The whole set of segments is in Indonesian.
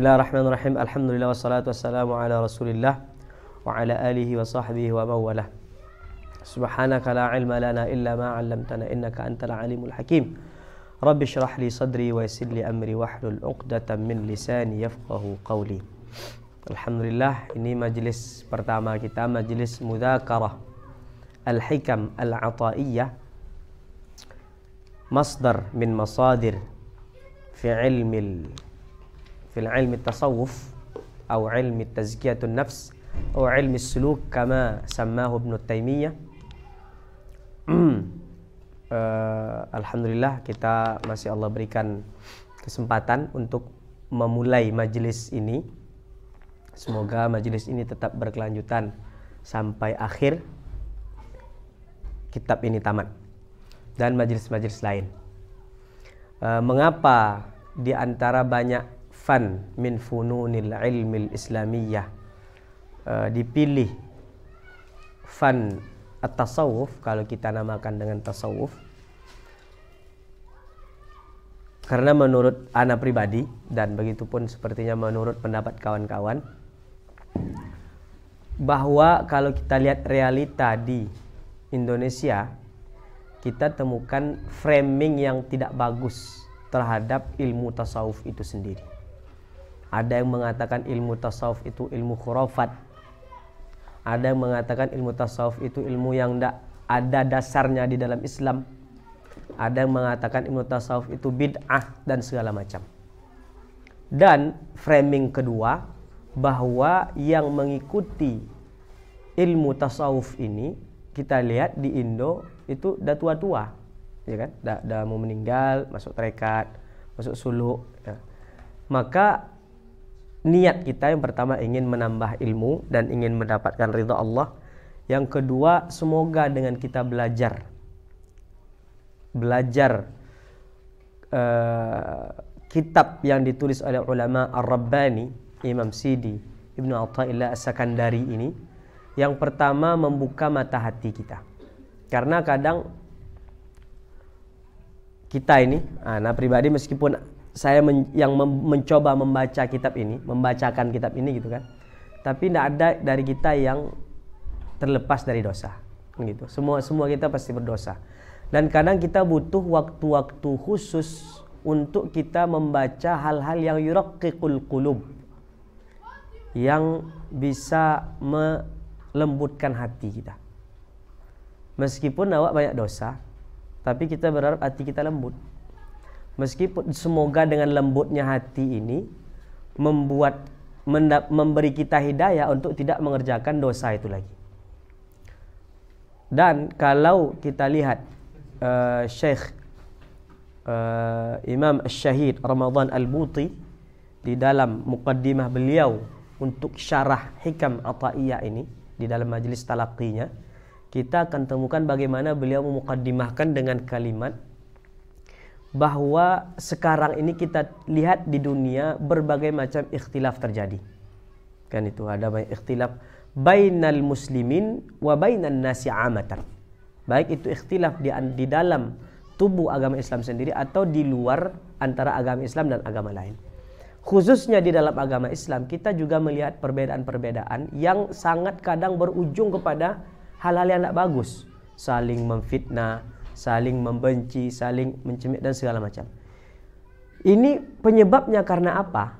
Bismillahirrahmanirrahim. Alhamdulillah wassalatu wassalamu ala Rasulillah wa ala alihi wa sahbihi wa mawalah. Subhanaka la ilma lana illa ma 'allamtana innaka antal alimul hakim. Rabbi shrah li sadri wa yassir li amri wahlul 'uqdatam min lisani yafqahu qawli. Alhamdulillah, ini majlis pertama kita, majlis mudzakarah al-hikam al-'ata'iyyah, masdar min masadir fi ilmi tasawuf atau ilmi tazkiyatun nafs atau ilmi suluk kama sammahu Ibnu Taimiyah. Alhamdulillah, kita masih Allah berikan kesempatan untuk memulai majelis ini. Semoga majelis ini tetap berkelanjutan sampai akhir kitab ini tamat dan majelis-majelis lain. Mengapa di antara banyak fan min fununil ilmil islamiyah dipilih fan at-tasawuf, kalau kita namakan dengan tasawuf? Karena menurut ana pribadi, dan begitupun sepertinya menurut pendapat kawan-kawan, bahwa kalau kita lihat realita di Indonesia, kita temukan framing yang tidak bagus terhadap ilmu tasawuf itu sendiri. Ada yang mengatakan ilmu tasawuf itu ilmu khurafat. Ada yang mengatakan ilmu tasawuf itu ilmu yang tidak ada dasarnya di dalam Islam. Ada yang mengatakan ilmu tasawuf itu bid'ah dan segala macam. Dan framing kedua, bahwa yang mengikuti ilmu tasawuf ini, kita lihat di Indo itu dah tua-tua, ya kan? Dah mau meninggal, masuk tarekat, masuk suluk. Ya. Maka niat kita yang pertama ingin menambah ilmu dan ingin mendapatkan ridha Allah. Yang kedua, semoga dengan kita belajar kitab yang ditulis oleh ulama Ar-Rabbani, Imam Sidi Ibnu Athaillah As-Sakandari ini, yang pertama membuka mata hati kita. Karena kadang kita ini, nah pribadi, meskipun saya mencoba membaca kitab ini, membacakan kitab ini gitu kan, tapi tidak ada dari kita yang terlepas dari dosa, gitu. Semua kita pasti berdosa, dan kadang kita butuh waktu-waktu khusus untuk kita membaca hal-hal yang yuraqqiqul qulub, yang bisa melembutkan hati kita. Meskipun awak banyak dosa, tapi kita berharap hati kita lembut. Meskipun semoga dengan lembutnya hati ini memberi kita hidayah untuk tidak mengerjakan dosa itu lagi. Dan kalau kita lihat Syekh Imam Asy-Syahid Ramadan Al-Buti di dalam muqaddimah beliau untuk syarah hikam Atha'iyyah ini, di dalam majelis talaqinya, kita akan temukan bagaimana beliau memuqaddimahkan dengan kalimat bahwa sekarang ini kita lihat di dunia berbagai macam ikhtilaf terjadi. Kan itu ada banyak ikhtilaf bainal muslimin wa bainan nasi amatan. Baik itu ikhtilaf di dalam tubuh agama Islam sendiri atau di luar antara agama Islam dan agama lain. Khususnya di dalam agama Islam, kita juga melihat perbedaan-perbedaan yang sangat kadang berujung kepada hal-hal yang tidak bagus. Saling memfitnah, saling membenci, saling mencemooh dan segala macam. Ini penyebabnya karena apa?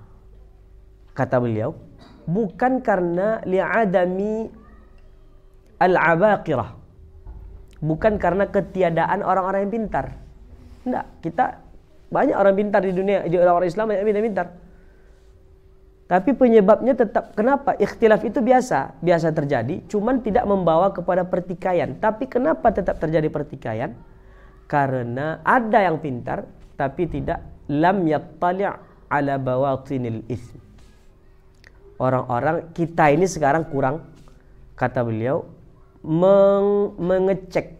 Kata beliau, bukan karena li'adami al-abaqirah, bukan karena ketiadaan orang-orang yang pintar. Tidak, kita banyak orang pintar di dunia, orang-orang Islam banyak pintar-pintar. Tapi penyebabnya tetap, kenapa? Ikhtilaf itu biasa terjadi, cuman tidak membawa kepada pertikaian. Tapi kenapa tetap terjadi pertikaian? Karena ada yang pintar, tapi tidak lam yattali' ala bawatinil itsm. Orang-orang kita ini sekarang kurang, kata beliau, mengecek,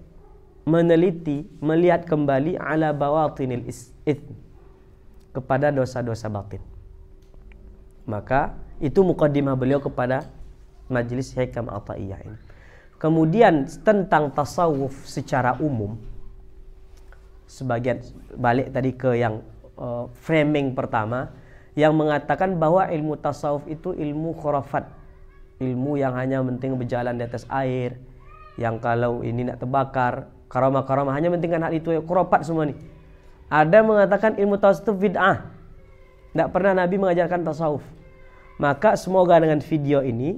meneliti, melihat kembali ala bawatinil itsm, kepada dosa-dosa batin. Maka itu muqaddimah beliau kepada majelis hikam Atha'iyyah ini. Kemudian tentang tasawuf secara umum, sebagian balik tadi ke yang framing pertama, yang mengatakan bahwa ilmu tasawuf itu ilmu khurafat, ilmu yang hanya penting berjalan di atas air, yang kalau ini nak terbakar, karamah-karamah, hanya pentingkan hal itu, khurafat semua nih. Ada mengatakan ilmu tasawuf itu bid'ah, tidak pernah Nabi mengajarkan tasawuf. Maka semoga dengan video ini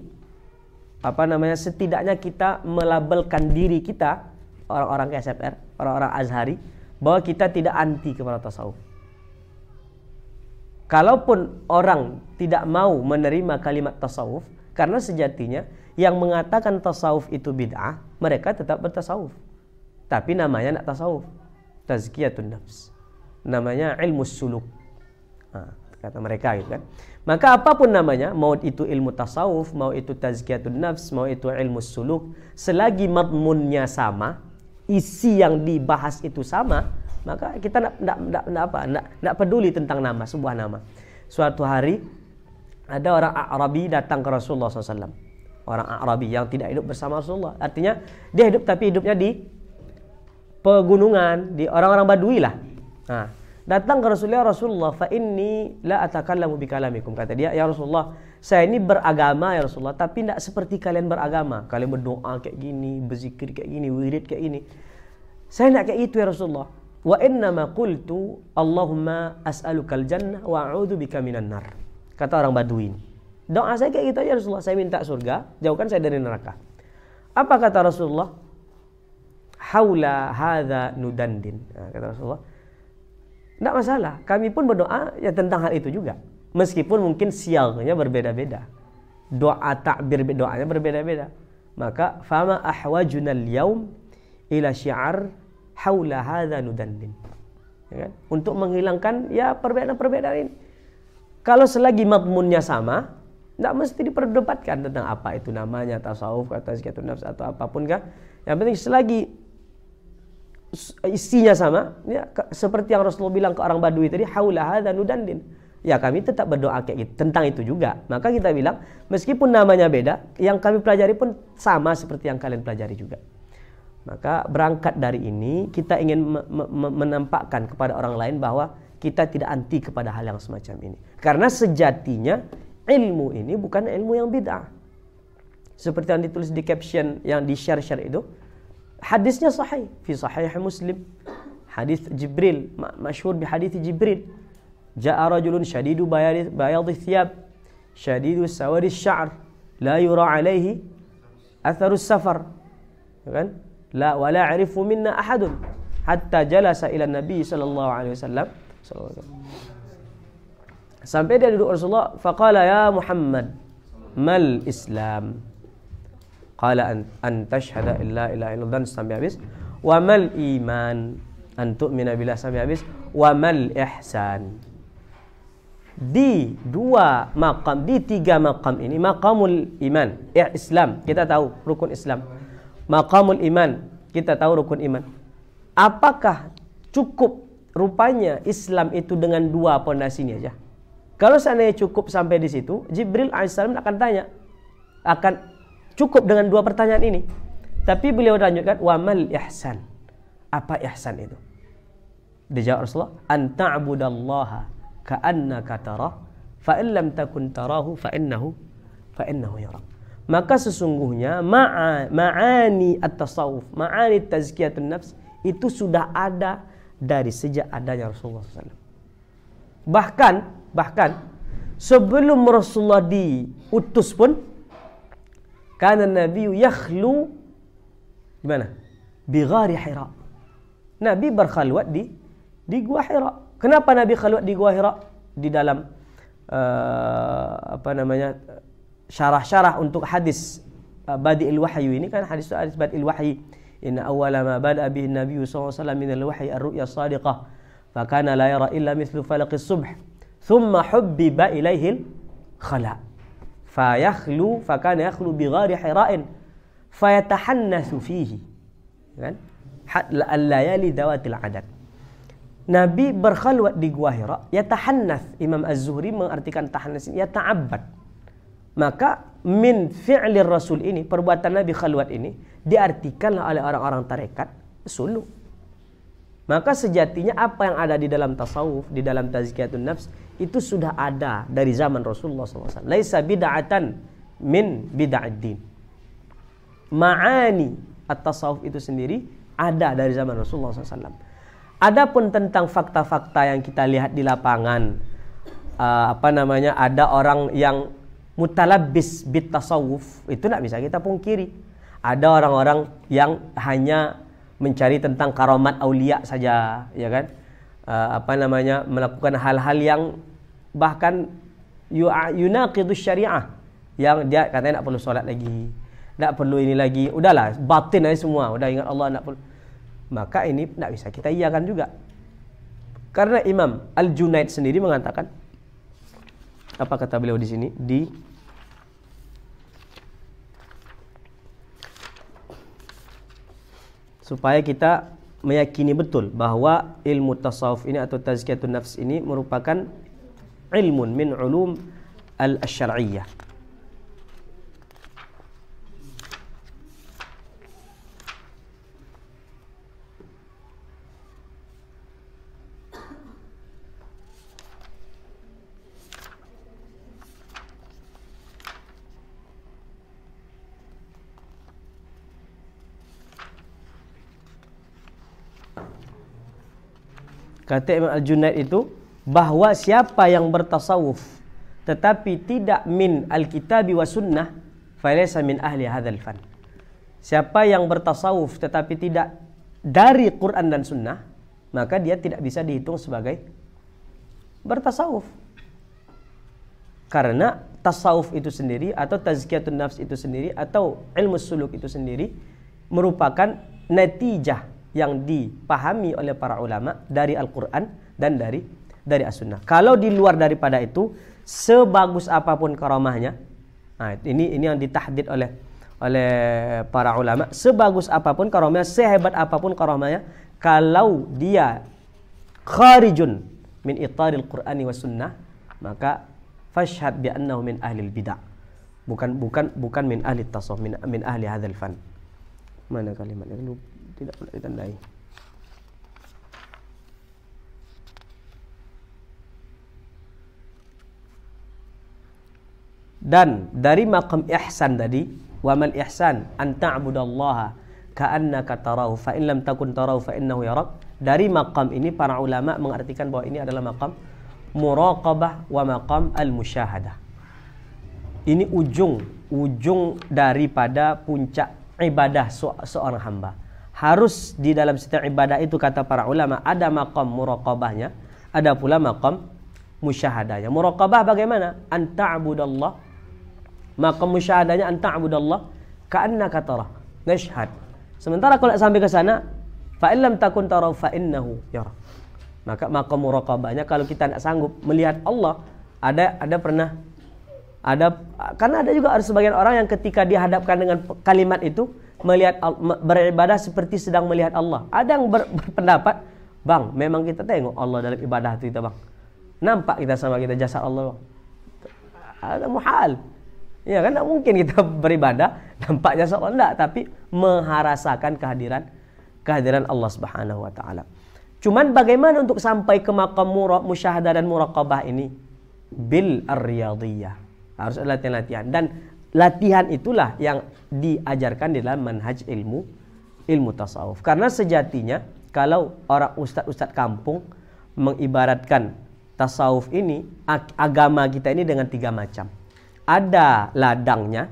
setidaknya kita melabelkan diri kita, orang-orang KSFR, orang-orang Azhari, bahwa kita tidak anti kepada tasawuf. Kalaupun orang tidak mau menerima kalimat tasawuf, karena sejatinya yang mengatakan tasawuf itu bid'ah, mereka tetap bertasawuf, tapi namanya nak tasawuf, tazkiyatun nafs, namanya ilmu suluk, kata mereka gitu kan. Maka apapun namanya, mau itu ilmu tasawuf, mau itu tazkiyatun nafs, mau itu ilmu suluk, selagi madmunnya sama, isi yang dibahas itu sama, maka kita tidak peduli tentang nama, sebuah nama. Suatu hari ada orang Arabi datang ke Rasulullah SAW. Orang Arabi yang tidak hidup bersama Rasulullah, artinya dia hidup tapi hidupnya di pegunungan, di orang-orang Badui lah. Datang ke Rasulullah, fa inni la atakallamu bikalamikum, kata dia, ya Rasulullah, saya ini beragama ya Rasulullah, tapi tidak seperti kalian beragama. Kalian berdoa kayak gini, berzikir kayak gini, wirid kayak gini. Saya tidak kayak itu ya Rasulullah. Wa innama qultu Allahumma as'alukal jannah wa a'udzu bika minan nar. Kata orang Badui. Doa saya kayak gitu aja Rasulullah, saya minta surga, jauhkan saya dari neraka. Apa kata Rasulullah? Haula hadza nudandin. Kata Rasulullah, tidak masalah, kami pun berdoa ya tentang hal itu juga. Meskipun mungkin sialnya berbeda-beda, doa takbir doanya berbeda-beda. Maka fama ahwajunal yaum ila syiar haula hadza nudandin, ya kan? Untuk menghilangkan ya perbedaan-perbedaan ini. Kalau selagi madmunnya sama, tidak mesti diperdebatkan tentang apa itu namanya tasawuf, kata tazkiyatun nafs atau apapun kan. Yang penting selagi isinya sama, ya seperti yang Rasulullah bilang ke orang Badui tadi, haula hadza nudandin. Ya kami tetap berdoa kayak gitu tentang itu juga. Maka kita bilang meskipun namanya beda, yang kami pelajari pun sama seperti yang kalian pelajari juga. Maka berangkat dari ini kita ingin menampakkan kepada orang lain bahwa kita tidak anti kepada hal yang semacam ini. Karena sejatinya ilmu ini bukan ilmu yang bid'ah. Seperti yang ditulis di caption yang di share-share itu, hadisnya sahih, fi sahih Muslim. Hadis Jibril, masyhur bi hadis Jibril. Ja'a rajulun syadidu bayadhi thiyab, syadidu sawadi sya'r, la yura alaihi atharus safar. Kan? La wala ya'rifu minna ahadun hatta jalasa ila Nabi sallallahu alaihi wasallam. Sampai dia duduk Rasulullah, faqala ya Muhammad, mal Islam? Qala an tashhada illa ilaha illallah, sampai habis. Wa mal iman? An tu'mina billah, sampai habis. Wa mal ihsan? Di dua maqam, di tiga maqam ini, maqamul iman, Islam, kita tahu rukun Islam. Maqamul iman, kita tahu rukun iman. Apakah cukup rupanya Islam itu dengan dua pondasinya aja? Kalau seandainya cukup sampai di situ, Jibril alaihissalam akan tanya, akan cukup dengan dua pertanyaan ini. Tapi beliau lanjutkan, wa mal ihsan? Apa ihsan itu? Dijawab Rasulullah, an ta'budallaha ka'annaka tarah, fa in lam takun tarahu fa innahu yarak. Maka sesungguhnya ma'ani at-tasawuf, ma'ani tazkiyatun nafs itu sudah ada dari sejak adanya Rasulullah SAW. Bahkan sebelum Rasulullah diutus pun, kana Nabi yakhlu gimana? Bi ghari Hira. Nabi berkhalwat di gua Hira. Kenapa Nabi khalwat di gua Hira? Di dalam syarah-syarah untuk hadis Badi'il Wahyi ini kan, hadis Badi'il Wahyi, inna awwala ma bada'a bihi an-nabiy sallallahu alaihi wasallam min al-wahyi ar-ru'ya as-sadiqah fa kana la yara illa mithlu falaq as-subh thumma hubbiba ilayhi al-khala fa yakhlu fa kana yakhlu bi ghari hira'in fa yatahannathu fihi, kan, al-layali dawatil adad. Nabi berkhalwat di gua Hira, yatahannath. Imam Az-Zuhri mengartikan tahannath ini yata'abbad. Maka min fi'lir Rasul ini, perbuatan Nabi khalwat ini, diartikan oleh orang-orang tarekat suluk. Maka sejatinya apa yang ada di dalam tasawuf, di dalam tazkiyatun nafs, itu sudah ada dari zaman Rasulullah SAW. Laisa bid'atan min bid'ad din. Ma'ani at-tasawuf itu sendiri ada dari zaman Rasulullah SAW. Adapun tentang fakta-fakta yang kita lihat di lapangan, ada orang yang mutalabbis bit tasawuf, itu tidak bisa kita pungkiri. Ada orang-orang yang hanya mencari tentang karamat aulia saja, ya kan? Melakukan hal-hal yang bahkan yunaqidus syariah, yang dia katanya tidak perlu sholat lagi, tidak perlu ini lagi, udahlah batin aja semua, udah ingat Allah, tidak perlu. Maka ini tidak bisa kita iyakan juga, karena Imam Al-Junaid sendiri mengatakan, apa kata beliau di sini, supaya kita meyakini betul bahwa ilmu tasawuf ini atau tazkiyatun nafs ini merupakan ilmun min ulum al-syar'iyyah. Kata Imam Al-Junaid itu, bahwa siapa yang bertasawuf tetapi tidak min al-kitabi wa sunnah, falaysa min ahli hadzal fan. Siapa yang bertasawuf tetapi tidak dari Quran dan sunnah, maka dia tidak bisa dihitung sebagai bertasawuf. Karena tasawuf itu sendiri atau tazkiyatun nafs itu sendiri atau ilmu suluk itu sendiri merupakan natijah yang dipahami oleh para ulama dari Al-Quran dan dari As-Sunnah. Kalau di luar daripada itu, sebagus apapun karamahnya, nah ini yang ditahdid oleh para ulama, sebagus apapun karamahnya, sehebat apapun karamahnya, kalau dia kharijun min itaril Qur'ani was sunnah, maka fashhad bi annahu min ahlil bid'ah. Bukan min ahli tasawuf, min ahli hadzal fan. Mana kalimatnya? Tidak pernah ditandai. Dan dari maqam ihsan tadi, wa mal ihsan an ta'budallaha ka'annaka tarahu fa in lam takun tarahu fa innahu yarak. Dari maqam ini para ulama mengartikan bahwa ini adalah maqam muraqabah wa maqam al-musyahadah. Ini ujung daripada puncak ibadah seorang hamba. Harus di dalam setiap ibadah itu, kata para ulama, ada maqam muraqabahnya, ada pula maqam musyahadahnya. Muraqabah bagaimana? An ta'budallah. Maqam musyahadahnya an ta'budallah ka'annaka tarah. Nashhad. Sementara kalau sampai ke sana, fa in lam takun tarahu fa innahu yara. Maka maqam muraqabahnya, kalau kita tidak sanggup melihat Allah, karena ada juga sebagian orang yang ketika dihadapkan dengan kalimat itu melihat beribadah seperti sedang melihat Allah. Ada yang berpendapat, bang, memang kita tengok Allah dalam ibadah itu kita, bang. Nampak kita sama kita jasad Allah, bang. Ada muhal. Ya kan, tidak mungkin kita beribadah nampak jasad Allah, tidak, tapi merasakan kehadiran Allah Subhanahu wa taala. Cuman bagaimana untuk sampai ke maqam musyahadah dan muraqabah ini? Bil ar-riyadhiyah. Harus ada latihan-latihan, dan latihan itulah yang diajarkan di dalam manhaj ilmu tasawuf. Karena sejatinya kalau orang ustadz kampung mengibaratkan tasawuf ini, agama kita ini dengan 3 macam. Ada ladangnya,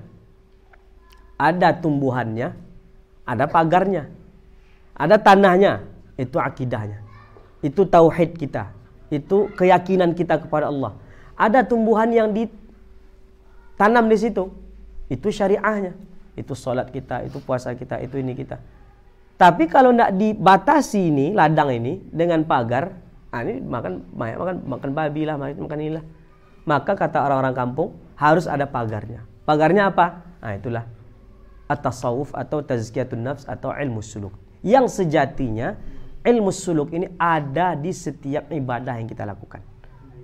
ada tumbuhannya, ada pagarnya, ada tanahnya, itu akidahnya, itu tauhid kita, itu keyakinan kita kepada Allah. Ada tumbuhan yang ditanam di situ, itu syariahnya, itu sholat kita, itu puasa kita, itu ini kita. Tapi kalau tidak dibatasi ini, ladang ini dengan pagar, ini makan babi lah, makan inilah. Maka kata orang-orang kampung, harus ada pagarnya. Pagarnya apa? Nah, itulah at-tasawuf atau tazkiyatun nafs atau ilmu suluk. Yang sejatinya ilmu suluk ini ada di setiap ibadah yang kita lakukan.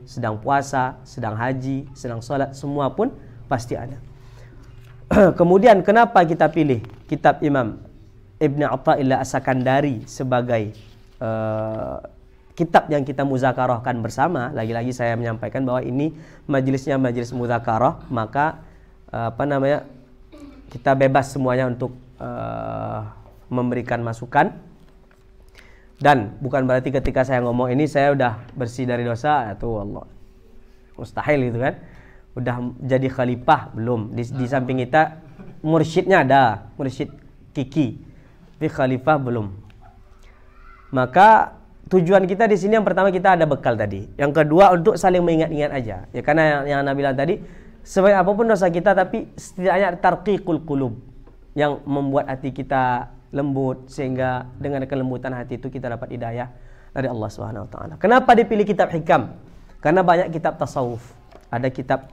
Sedang puasa, sedang haji, sedang sholat, semua pun pasti ada. Kemudian kenapa kita pilih kitab Imam Ibn Atha'illah As-Sakandari sebagai kitab yang kita muzakarahkan bersama, lagi-lagi saya menyampaikan bahwa ini majelisnya majelis muzakarah, maka kita bebas semuanya untuk memberikan masukan. Dan bukan berarti ketika saya ngomong ini saya udah bersih dari dosa, itu Allah mustahil gitu kan. Udah jadi khalifah belum? Di samping kita mursyidnya ada, mursyid Kiki, tapi khalifah belum. Maka tujuan kita di sini yang pertama kita ada bekal tadi. Yang kedua untuk saling mengingat-ingat aja. Ya karena yang Nabi bilang tadi, sebaik apapun dosa kita tapi setidaknya tarqiqul qulub yang membuat hati kita lembut, sehingga dengan kelembutan hati itu kita dapat hidayah dari Allah Subhanahu wa taala. Kenapa dipilih kitab hikam? Karena banyak kitab tasawuf. Ada kitab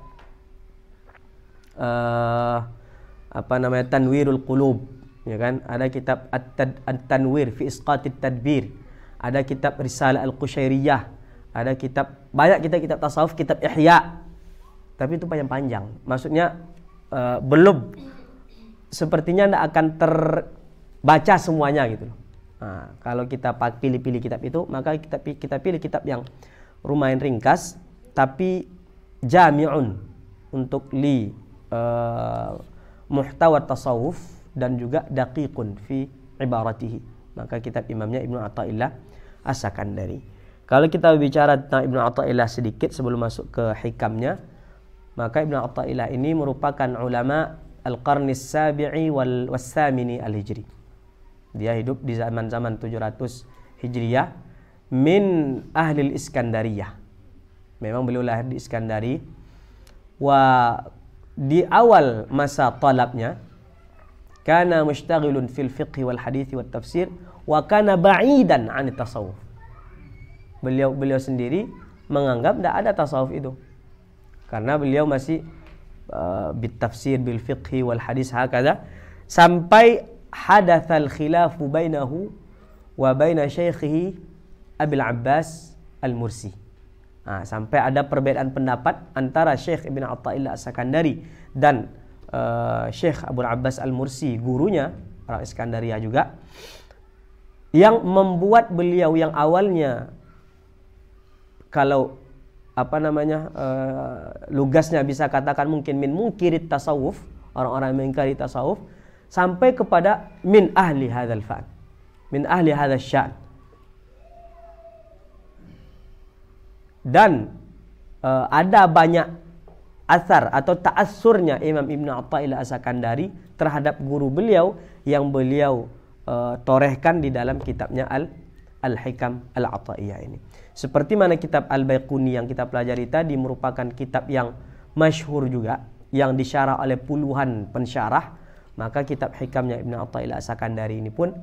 Tanwirul Qulub, ya kan? Ada kitab At-Tanwir fi Isqatit Tadbir. Ada kitab Risalah Al-Qushairiyah. Ada banyak kitab tasawuf, kitab Ihya. Tapi itu panjang-panjang. Maksudnya belum, sepertinya tidak akan terbaca semuanya gitu loh. Nah, kalau kita pilih-pilih kitab itu, maka kita pilih kitab yang lumayan ringkas tapi jami'un untuk muhtawa tasawuf dan juga daqiqun fi ibaratihi. Maka kitab imamnya Ibnu Athaillah As-Sakandari. Kalau kita bicara tentang Ibnu Athaillah sedikit sebelum masuk ke hikamnya, maka Ibnu Athaillah ini merupakan ulama al-qarnis sabi'i was-samini al-hijri. Dia hidup di zaman-zaman 700 Hijriyah, min ahli Iskandariyah. Memang beliau lahir di Iskandari. Di awal masa talabnya, kana mushtaghilun fil fiqh wal hadits wat tafsir wa kana ba'idan 'an tasawuf. Beliau sendiri menganggap tidak ada tasawuf itu. Karena beliau masih bit tafsir bil fiqh wal hadits hakada, sampai hadatsal khilafu bainahu wa baina syaikhihi Abil Abbas Al-Mursi. Sampai ada perbedaan pendapat antara Syekh Ibn Athaillah As-Sakandari dan Syekh Abul Abbas Al-Mursi, gurunya orang Iskandaria juga, yang membuat beliau yang awalnya kalau lugasnya bisa katakan mungkin min mungkirit tasawuf, orang-orang yang mengingkari tasawuf, sampai kepada min ahli hadzal fa'an, min ahli hadzal sya'an. Dan ada banyak asar atau ta'assurnya Imam Ibn Athaillah As-Sakandari terhadap guru beliau yang beliau torehkan di dalam kitabnya Al-Hikam Al-Athaiyah ini. Seperti mana kitab Al-Baiquni yang kita pelajari tadi merupakan kitab yang masyhur juga, yang disyarah oleh puluhan pensyarah, maka kitab Hikamnya Ibn Athaillah As-Sakandari ini pun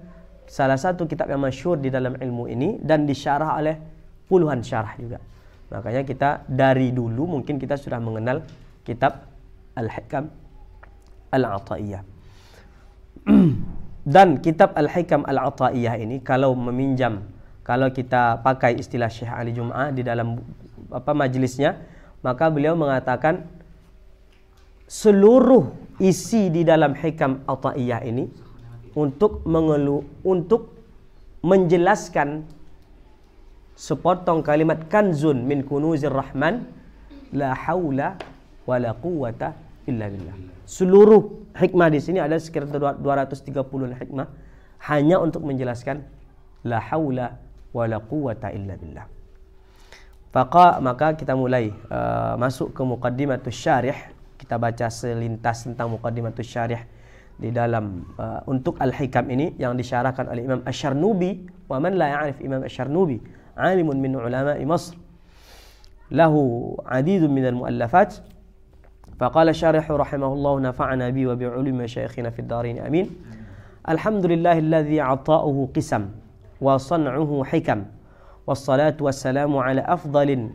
salah satu kitab yang masyhur di dalam ilmu ini dan disyarah oleh puluhan syarah juga. Makanya kita dari dulu mungkin kita sudah mengenal kitab Al-Hikam Al-Athaiyah. Dan kitab Al-Hikam Al-Athaiyah ini kalau kita pakai istilah Syekh Ali Jum'ah di dalam majelisnya, maka beliau mengatakan seluruh isi di dalam Hikam Athaiyah ini untuk menjelaskan sepotong kalimat kanzun min kunuzir rahman la haula wala quwwata illa billah. Seluruh hikmah di sini ada sekitar 230 hikmah hanya untuk menjelaskan la haula wala quwwata illa billah. Maka kita mulai masuk ke muqaddimatus syarih. Kita baca selintas tentang muqaddimatus syarih di dalam untuk Al-Hikam ini yang disyarahkan oleh Imam Asy-Syarnubi. Wa man la ya'rif Imam Asy-Syarnubi عالم من علماء مصر له عديد من المؤلفات. فقال الشارح رحمه الله نفعنا بي وبعلوم مشايخنا في الدارين آمين. الحمد لله الذي عطاؤه قسم وصنعه حكم والصلاة والسلام على أفضل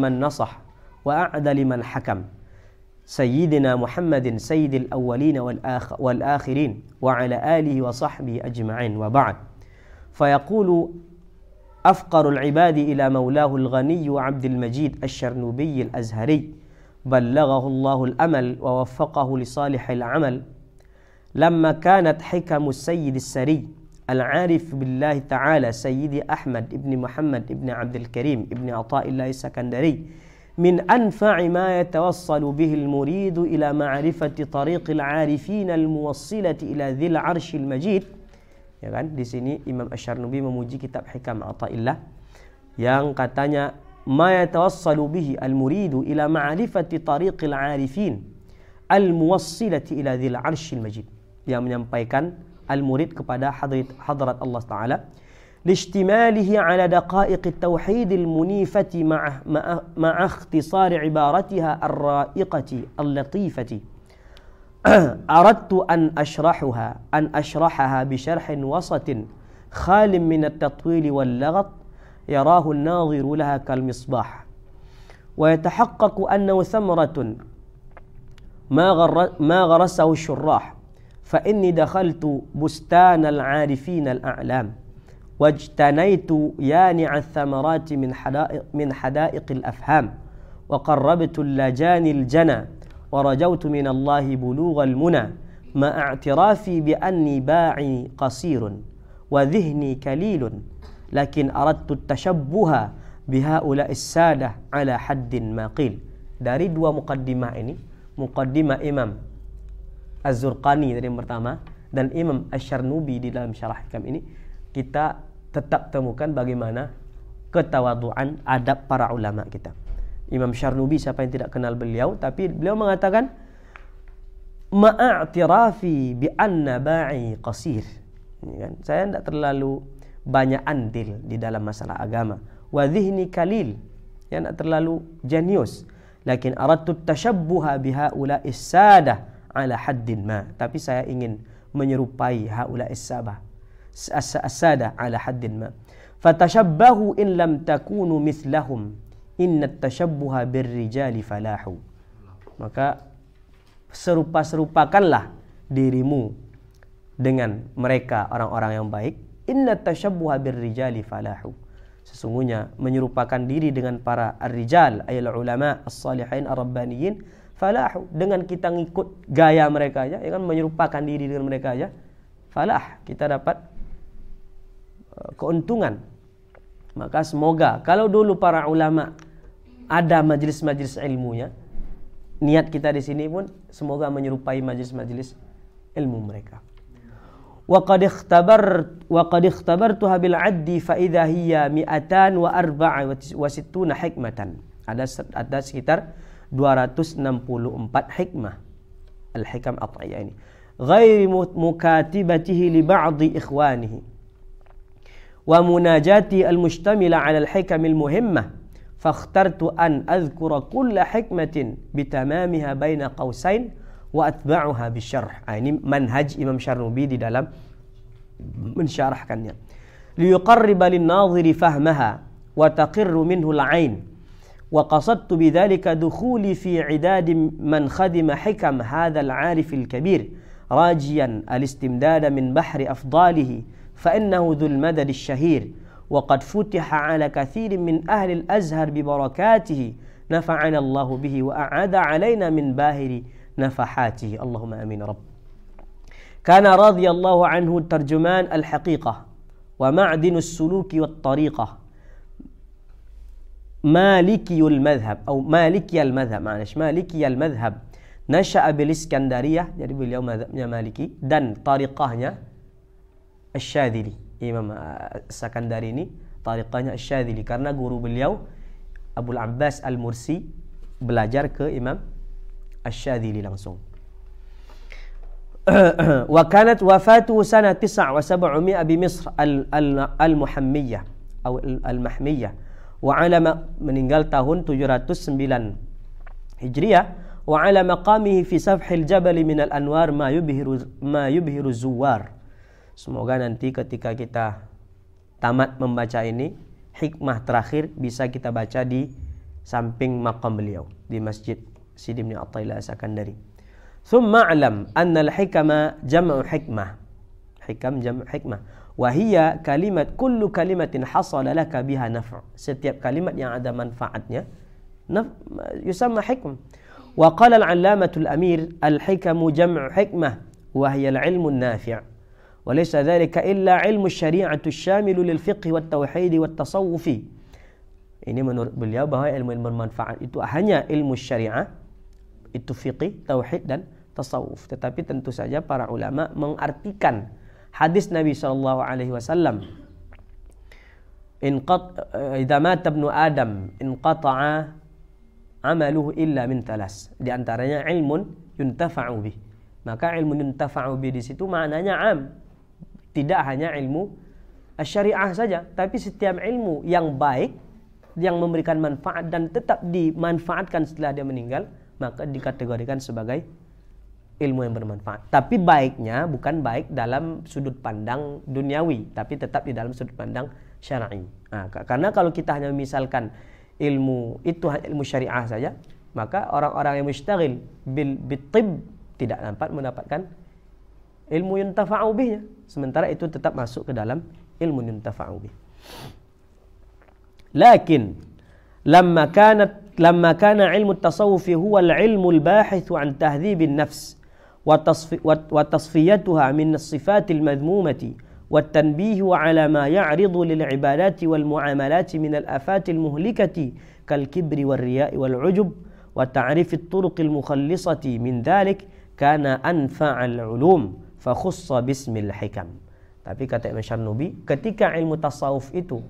من نصح وأعدل من حكم سيدنا محمد سيد الأولين والآخرين وعلى آله وصحبه أجمعين. وبعد فيقول أفقر العباد إلى مولاه الغني عبد المجيد الشرنوبي الأزهري بلغه الله الأمل ووفقه لصالح العمل لما كانت حكم السيد السري al-arif billahi ta'ala Sayyidi Ahmad ibni Muhammad ibni Abdul Karim ibni Ata'illah Sakandari min anfa'i ma yatawassalu bihi al-muridu ila ma'rifati tariqil arifin al-muwassilati ila dhil arshil majid. Ya kan, di sini Imam Asy-Syarnubi memuji kitab Hikam Ata'illah yang katanya ma yatawassalu bihi al-muridu ila ma'rifati tariqil arifin al-muwassilati ila dhil arshil majid, yang menyampaikan al-murid kepada hadrat Allah Ta'ala lishtimalihi ala daqaiq at-tauhid al-munifati ma'a ikhtisar ibaratiha ar-ra'iqati al-latifati. Aradtu an ashrahaha bi sharhin wasatin khalim min at-tatwil wal-laghat yarahu an-nadhiru laha kal-misbah wa yatahaqqaqu annahu thamaratun ma gharasahu ash-shurrah فإني دخلت بستان العارفين الأعلام واجتنيت يانع الثمرات من حدائق الأفهام وقربت اللجان الجنى ورجوت من الله بلوغ المنى مع اعترافي بأني باعي قصير وذهني كليل لكن أردت التشبه بهؤلاء السادة على حد ما قيل. Dari dua mukaddimah ini, mukaddimah Imam Az-Zurqani tadi yang pertama dan Imam Asy-Syarnubi di dalam syarah Hikam ini, kita tetap temukan bagaimana ketawaduan adab para ulama kita. Imam Syarnubi, siapa yang tidak kenal beliau, tapi beliau mengatakan ma'a'tirafi bi anna ba'i qasir. Kan? Saya tidak terlalu banyak andil di dalam masalah agama. Wa dhihni kalil, yang tidak terlalu jenius. Lakin aradtu tashabbuha bihaula'is sadah ala haddin ma, tapi saya ingin menyerupai haula as-sada ala haddin ma. Fatashabbahu in lam takunu mithlahum inna tashabbuha birrijali falahu. Maka serupakanlah dirimu dengan mereka orang-orang yang baik. Inna tashabbuha birrijali falahu. Sesungguhnya menyerupakan diri dengan para ar-rijal ayil ulama as-salihin ar-rabbaniyin falah, dengan kita ngikut gaya mereka aja, ya kan, menyerupakan diri dengan mereka aja, falah, kita dapat keuntungan. Maka semoga kalau dulu para ulama ada majelis-majelis ilmunya, niat kita di sini pun semoga menyerupai majelis-majelis ilmu mereka. Wa qad ikhtabartuha bil 'addi fa idza hiya 264 hikmatan. Ada sekitar 264 hikmah al-hikam Ata'iyah ini, ghairi mukatibatihi li ba'di ikhwanihi wa munajati al-mushtamila 'ala al-hikam al-muhimmah, fakhtartu an adhkura kulla hikmatin bitamamiha baina qausain wa atba'uha bisyarh. Ini manhaj Imam Syarnubi di dalam mensyarahkannya. Liyuqarriba lin-nadhiri fahmaha wa taqirru minhu al-'ain. وقصدت بذلك دخولي في عداد من خدم حكم هذا العارف الكبير راجيا الاستمداد من بحر أفضاله فإنه ذو المدد الشهير وقد فتح على كثير من أهل الأزهر ببركاته نفعنا الله به وأعاد علينا من باهر نفحاته اللهم آمين رب. كان رضي الله عنه ترجمان الحقيقة ومعدن السلوك والطريقة مالكي المذهب أو مالكي المذهب مالكي المذهب نشأ بالإسكندرية, jadi beliau mazhabnya Maliki, dan tariqahnya Asy-Syadzili. Imam Sakandari ini tariqahnya Asy-Syadzili karena guru beliau Abul Abbas Al-Mursi belajar ke Imam Asy-Syadzili langsung. Wa kanat wafatuhu sana 9 bi Misr al-Muhammiyah atau al-Mahmiyah. Wa ala meninggal tahun 709 Hijriah. Wa ala maqamihi fi safhil jabal min al-anwar ma yubhiru zuwar. Semoga nanti ketika kita tamat membaca ini, hikmah terakhir bisa kita baca di samping makam beliau di Masjid Sidi bin Athaillah Sakandari. Thumma alam anna al-hikama jam'u hikmah. Hikam jam'u hikmah. Wahiyya kalimat kullu kalimatin hasala laka biha naf'. Setiap kalimat yang ada manfaatnya yusamma hikmah. Wa qala al-'allamatu al-amir al-hikamu jam'u hikmah wa hiya al-'ilmu an-nafi'. walaysa dzalika illa ilmu syari'atu syamilu lil fiqh wat tauhid wat tasawuf. Ini menurut beliau bahwa ilmu yang bermanfaat itu hanya ilmu syariah, itu fiqh, tauhid dan tasawuf. Tetapi tentu saja para ulama mengartikan hadis Nabi sallallahu alaihi wasallam, idza mata ibnu adam inqata'a amaluhu illa min thalas. Di antaranya ilmun yuntafa'u bih. Maka ilmu yuntafa'u bih di situ maknanya am. Tidak hanya ilmu syariah saja, tapi setiap ilmu yang baik yang memberikan manfaat dan tetap dimanfaatkan setelah dia meninggal, maka dikategorikan sebagai ilmu yang bermanfaat. Tapi baiknya bukan baik dalam sudut pandang duniawi, tapi tetap di dalam sudut pandang syar'i. Nah, karena kalau kita hanya misalkan ilmu itu ilmu syariah saja, maka orang-orang yang mustaghil bil tib tidak dapat mendapatkan ilmu yuntafa'u bihnya. Sementara itu tetap masuk ke dalam ilmu yuntafa'u bih. Lakin lamma kana ilmu at-tasawuf huwa al-ilmu al-bahith an tahdhib an-nafs wa tasfiyatuha min as-sifat al-madhmumati wa at-tanbih ala ma ya'ridu lil-ibadat wal-mu'amalat min al-afat al-muhlikati kal-kibr wal-riya' wal-'ujub wa ta'rif at-turuq al-mukhallisati min dhalik kana anfa' al-'ulum fa khussa bismil hikam. Tapi kata Imam Syarnubi, ketika ilmu tasawuf itu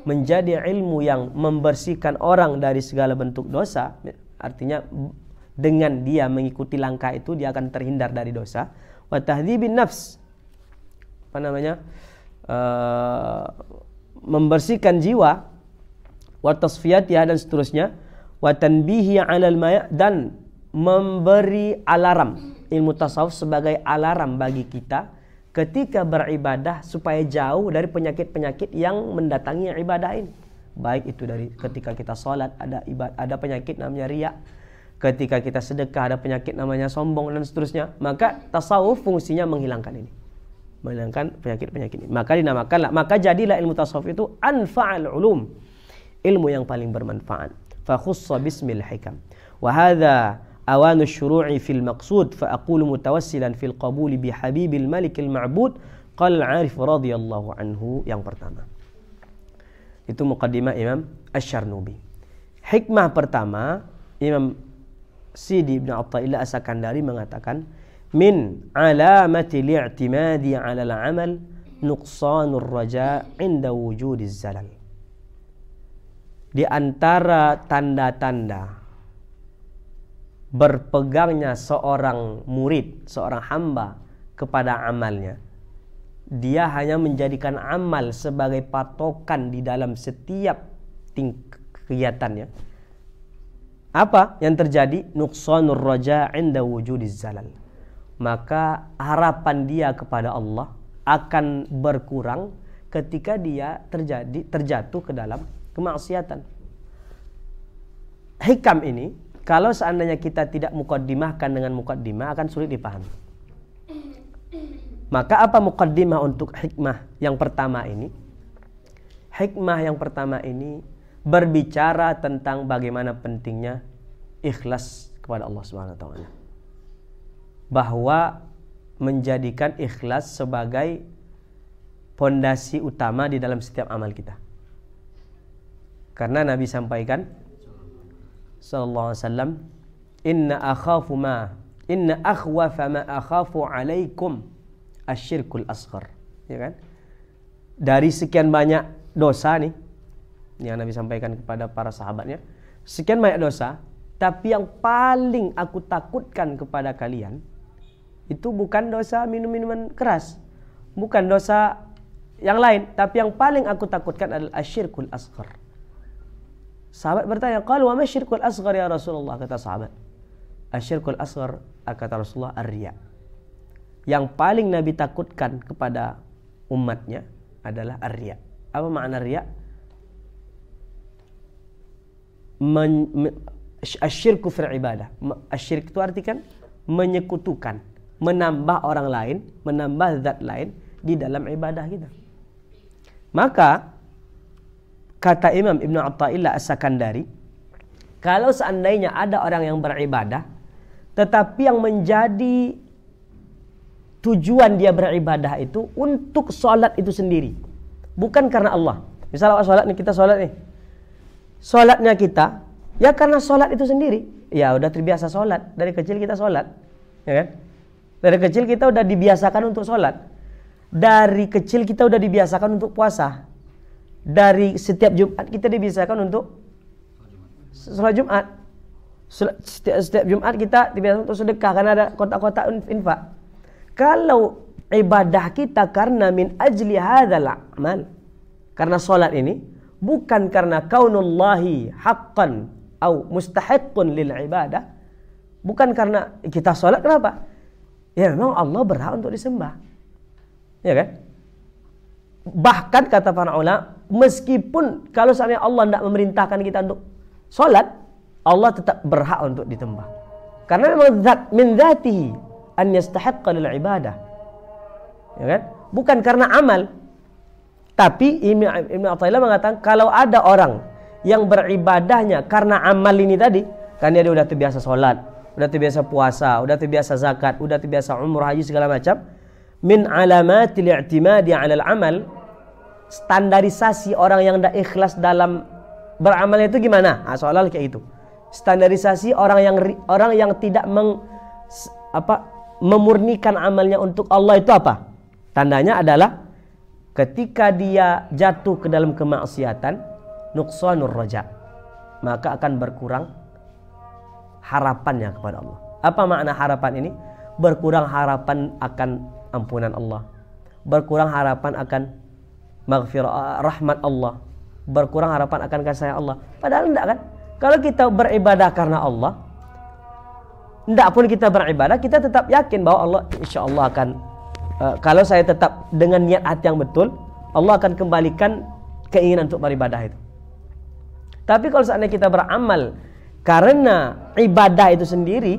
menjadi ilmu yang membersihkan orang dari segala bentuk dosa, artinya dengan dia mengikuti langkah itu dia akan terhindar dari dosa. Wa tahdhibin nafs, membersihkan jiwa, wa tasfiyatiha dan seterusnya, wa tanbihi 'alal maya, dan memberi alarm. Ilmu tasawuf sebagai alarm bagi kita ketika beribadah supaya jauh dari penyakit-penyakit yang mendatangi ibadah ini. Baik itu dari ketika kita sholat ada penyakit namanya riya, ketika kita sedekah ada penyakit namanya sombong dan seterusnya. Maka tasawuf fungsinya menghilangkan ini, menghilangkan penyakit-penyakit ini. Maka dinamakanlah, maka jadilah ilmu tasawuf itu anfa'al ulum, ilmu yang paling bermanfaat. Fa khussa bismil hikam. Wa hadha أوان الشروع في المقصود فأقول متوسلا في القبول بحبيب الملك المعبود قال العارف رضي الله عنه. Yang pertama itu muqaddimah Imam Asy-Syarnubi. Hikmah pertama, Imam Sidi Ibn Athaillah As-Sakandari mengatakan, min alamati li'timadi 'ala al-'amal nuqsanur raja' 'inda wujudiz zalal. Di antara tanda-tanda berpegangnya seorang murid, seorang hamba kepada amalnya, dia hanya menjadikan amal sebagai patokan di dalam setiap kegiatannya. Apa yang terjadi? Nuqsanur raja' 'inda wujudiz zalal. Maka harapan dia kepada Allah akan berkurang ketika dia terjatuh ke dalam kemaksiatan. Hikam ini kalau seandainya kita tidak muqaddimahkan dengan muqaddimah akan sulit dipahami. Maka apa muqaddimah untuk hikmah yang pertama ini? Hikmah yang pertama ini berbicara tentang bagaimana pentingnya ikhlas kepada Allah Subhanahu wa taala. Bahwa menjadikan ikhlas sebagai pondasi utama di dalam setiap amal kita. Karena Nabi sampaikan sallallahu alaihi wasallam, inna akhwafa ma akhafu alaikum asyirkul asghar. Ya kan? Dari sekian banyak dosa nih yang Nabi sampaikan kepada para sahabatnya, sekian banyak dosa, tapi yang paling aku takutkan kepada kalian itu bukan dosa minum-minuman keras, bukan dosa yang lain, tapi yang paling aku takutkan adalah asyirkul asghar. Sahabat bertanya, "Qalu wa ma syirkul asghar ya Rasulullah?" Kata sahabat, "Asyirkul asghar," kata Rasulullah, "ar-riya." Yang paling Nabi takutkan kepada umatnya adalah ar-riya. Apa makna riya? Asyirku fil ibadah. Asyirik itu artikan menyekutukan, menambah orang lain, menambah zat lain di dalam ibadah kita. Maka kata Imam Ibn Athaillah As-Sakandari, kalau seandainya ada orang yang beribadah tetapi yang menjadi tujuan dia beribadah itu untuk sholat itu sendiri, bukan karena Allah. Misalnya sholat nih, kita sholat nih, sholatnya kita ya karena sholat itu sendiri. Ya udah terbiasa sholat, dari kecil kita sholat, ya kan? Dari kecil kita udah dibiasakan untuk sholat, dari kecil kita udah dibiasakan untuk puasa, dari setiap Jumat kita dibiasakan untuk sholat Jumat. Setiap Jumat kita dibiasakan untuk sedekah karena ada kotak-kotak infak. Kalau ibadah kita karena min ajli hadzal amal, karena sholat ini bukan karena kaunullahi haqqan atau mustahiqqun lil ibadah, bukan karena kita sholat, kenapa? Ya memang Allah berhak untuk disembah, ya kan? Bahkan kata para ulama, meskipun kalau seandainya Allah tidak memerintahkan kita untuk sholat, Allah tetap berhak untuk disembah, karena memang min dzatihi an yastahiqqa lil ibadah, ya kan? Bukan karena amal. Tapi Ibnu Athaillah mengatakan kalau ada orang yang beribadahnya karena amal ini tadi, kan dia udah terbiasa sholat, udah terbiasa puasa, udah terbiasa zakat, udah terbiasa umrah, haji segala macam, min alamatil i'timadi 'alal amal, standarisasi orang yang tidak ikhlas dalam beramal itu gimana? Soal kayak itu. Standarisasi orang yang tidak memurnikan amalnya untuk Allah itu apa? Tandanya adalah ketika dia jatuh ke dalam kemaksiatan, nuqsanur raja, maka akan berkurang harapannya kepada Allah. Apa makna harapan ini? Berkurang harapan akan ampunan Allah, berkurang harapan akan maghfirah rahmat Allah, berkurang harapan akan kasih sayang Allah. Padahal enggak kan? Kalau kita beribadah karena Allah, enggak pun kita beribadah, kita tetap yakin bahwa Allah insya Allah akan, kalau saya tetap dengan niat hati yang betul, Allah akan kembalikan keinginan untuk beribadah itu. Tapi kalau seandainya kita beramal karena ibadah itu sendiri,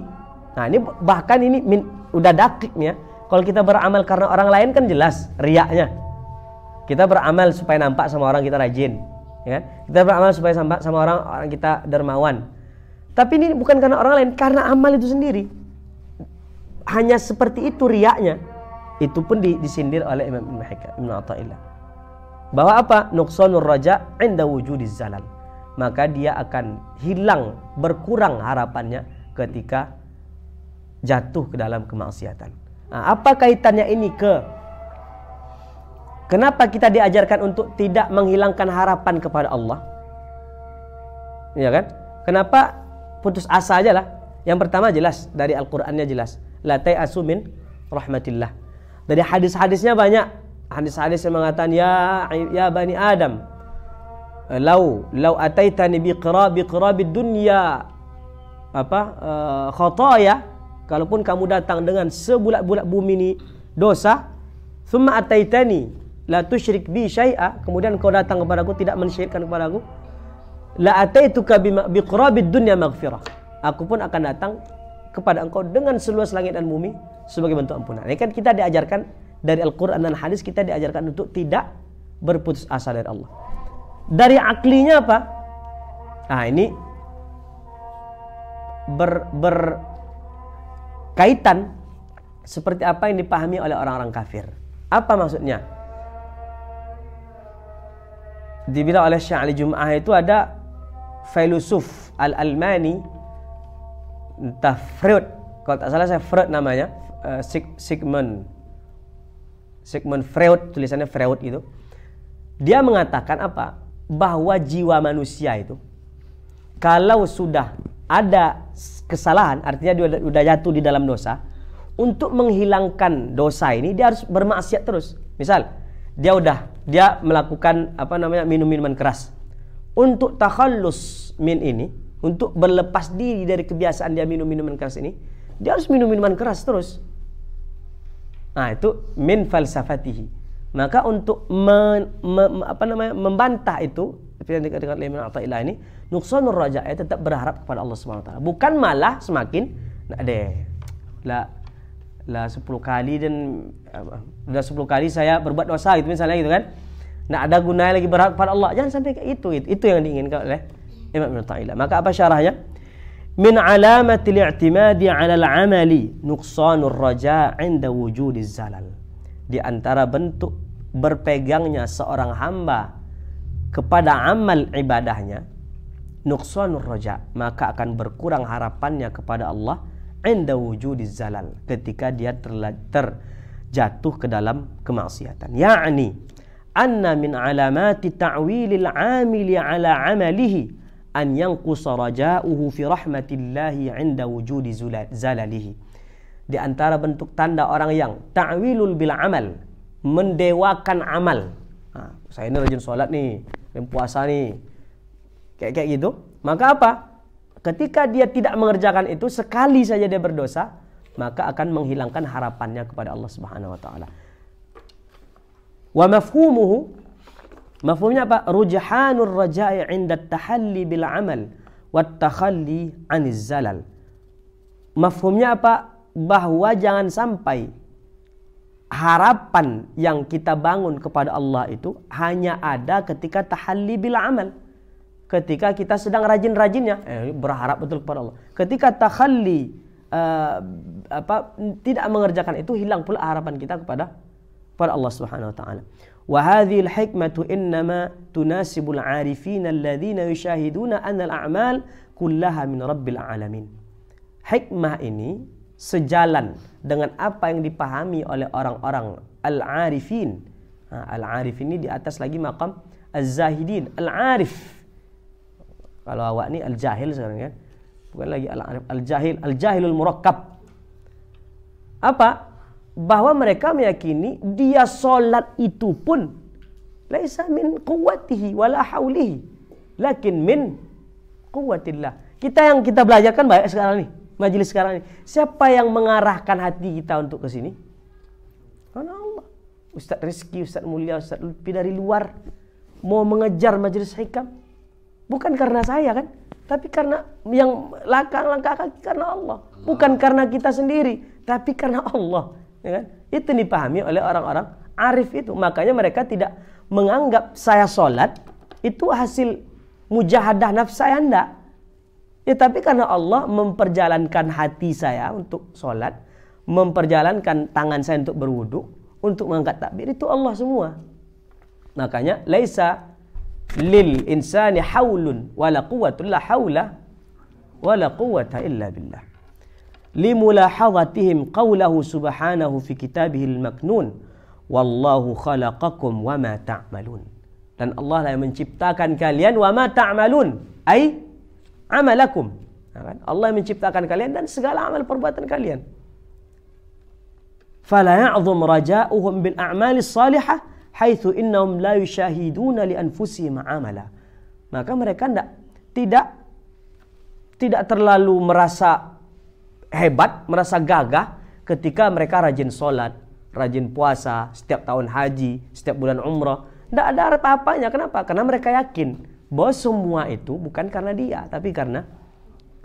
nah ini bahkan ini udah dakiknya. Kalau kita beramal karena orang lain kan jelas riaknya. Kita beramal supaya nampak sama orang kita rajin, ya kan? Kita beramal supaya nampak sama orang kita dermawan. Tapi ini bukan karena orang lain, karena amal itu sendiri. Hanya seperti itu riaknya. Itu pun disindir oleh Imam Ibnu Athaillah. Bahwa apa? Nuqsanur raja inda wujudiz zalal. Maka dia akan hilang, berkurang harapannya ketika jatuh ke dalam kemaksiatan. Nah, apa kaitannya ini kenapa kita diajarkan untuk tidak menghilangkan harapan kepada Allah? Ya kan? Kenapa putus asa aja lah? Yang pertama jelas dari Al-Qur'annya jelas. La ta'asu min rahmatillah. Dari hadis-hadisnya banyak. Hadis-hadis yang mengatakan ya bani Adam, lau ataitani biqirabid dunya khataya, kalaupun kamu datang dengan sebulat-bulat bumi ini dosa, thumma ataitani la tusyrik bi syai'a, kemudian kau datang kepadaku tidak mensyirikkan kepadaku, la ataituka biqirabid dunya maghfirah, aku pun akan datang kepada engkau dengan seluas langit dan bumi sebagai bentuk ampunan. Ini kan kita diajarkan dari Al-Quran dan hadis, kita diajarkan untuk tidak berputus asa dari Allah. Dari aklinya apa? Nah ini berkaitan seperti apa yang dipahami oleh orang-orang kafir. Apa maksudnya? Dibilang oleh Syekh Ali Jum'ah itu ada filosof Al-Almani, entah Freud, kalau tak salah saya Freud namanya, Sigmund Freud, tulisannya Freud itu. Dia mengatakan apa? Bahwa jiwa manusia itu kalau sudah ada kesalahan, artinya dia sudah jatuh di dalam dosa, untuk menghilangkan dosa ini dia harus bermaksiat terus. Misal dia melakukan minum minuman keras. Untuk takhallus min ini, untuk berlepas diri dari kebiasaan dia minum minuman keras ini, dia harus minum minuman keras terus. Nah itu min falsafatihi. Maka untuk membantah itu, yang dikatakan oleh Ibnu Athaillah ini, nuqsanur raja, tetap berharap kepada Allah Subhanahu wa taala. Bukan malah semakin lah 10 kali dan udah 10 kali saya berbuat dosa gitu misalnya gitu kan. Nggak ada gunanya lagi berharap kepada Allah. Jangan sampai kayak itu yang diinginkan oleh Imam Ibnu Athaillah. Maka apa syarahnya? min alamatil i'timadi 'ala al-'amali nuqsanur raja' 'inda wujudiz zalal. Di antara bentuk berpegangnya seorang hamba kepada amal ibadahnya, nuqsanur raja', maka akan berkurang harapannya kepada Allah 'inda wujudiz zalal, ketika dia terjatuh ke dalam kemaksiatan. Ya'ni anna min alamati ta'wilil 'amili 'ala 'amalihi an yanqusa raja'uhu fi rahmatillahi 'inda wujudi zalalihi. Di antara bentuk tanda orang yang ta'wilul bil amal, mendewakan amal. Saya ini rajin sholat nih, rajin puasa nih, kayak gitu. Maka apa? Ketika dia tidak mengerjakan itu, sekali saja dia berdosa, maka akan menghilangkan harapannya kepada Allah Subhanahu wa taala. Wa mafhumuhu, mafhumnya apa? Rujhanur raja'i 'inda at-tahalli bil 'amal wat takhalli 'aniz zalal. Mafhumnya apa? Bahwa jangan sampai harapan yang kita bangun kepada Allah itu hanya ada ketika tahalli bil 'amal. Ketika kita sedang rajin-rajinnya, berharap betul kepada Allah. Ketika takhalli tidak mengerjakan itu, hilang pula harapan kita kepada Allah Subhanahu wa taala. Wa hadhihi al-hikmatu innama tunasibul 'arifin alladhina yushahiduna anna al-a'mal kullaha min rabbil alamin. Hikmah ini sejalan dengan apa yang dipahami oleh orang-orang al-arifin. Al-arif ini di atas lagi maqam az-zahidin. Al-arif, kalau awak ni al-jahil sekarang kan, bukan lagi al-arif, al-jahil, al-jahilul murakkab. Apa? Bahwa mereka meyakini dia solat itu pun laisa min quwwatihi wala haulihi, lakin min quwwatillah. Kita belajarkan banyak sekarang nih, majelis sekarang ini. Siapa yang mengarahkan hati kita untuk ke sini? Karena Allah. Ustaz Rizki, Ustaz Mulia, Ustaz Lutfi dari luar mau mengejar majelis hikam. Bukan karena saya kan, tapi karena yang langkah-langkah kaki karena Allah. Bukan karena kita sendiri, tapi karena Allah. Ya kan? Itu dipahami oleh orang-orang arif itu. Makanya mereka tidak menganggap saya sholat itu hasil mujahadah nafs saya, enggak. Ya, tapi karena Allah memperjalankan hati saya untuk sholat, memperjalankan tangan saya untuk berwudu, untuk mengangkat takbir, itu Allah semua. Makanya laisa lil insani haulun wala quwwatun, la haula wala quwwata illa billah. Limulahadhatihim qawlahu subhanahu fi kitabihil maknun, wallahu khalaqakum wa ma ta'malun. Dan Allah lah yang menciptakan kalian, wa ma ta'malun ay amalakum. Allah yang menciptakan kalian dan segala amal perbuatan kalian. Fala ya'zum raja'uhum bil a'malis salihah haitsu innahum la yushahiduna li anfusihim amala. Maka mereka tidak terlalu merasa hebat, merasa gagah ketika mereka rajin sholat, rajin puasa, setiap tahun haji, setiap bulan umrah. Tidak ada apa-apanya. Kenapa? Karena mereka yakin bahwa semua itu bukan karena dia, tapi karena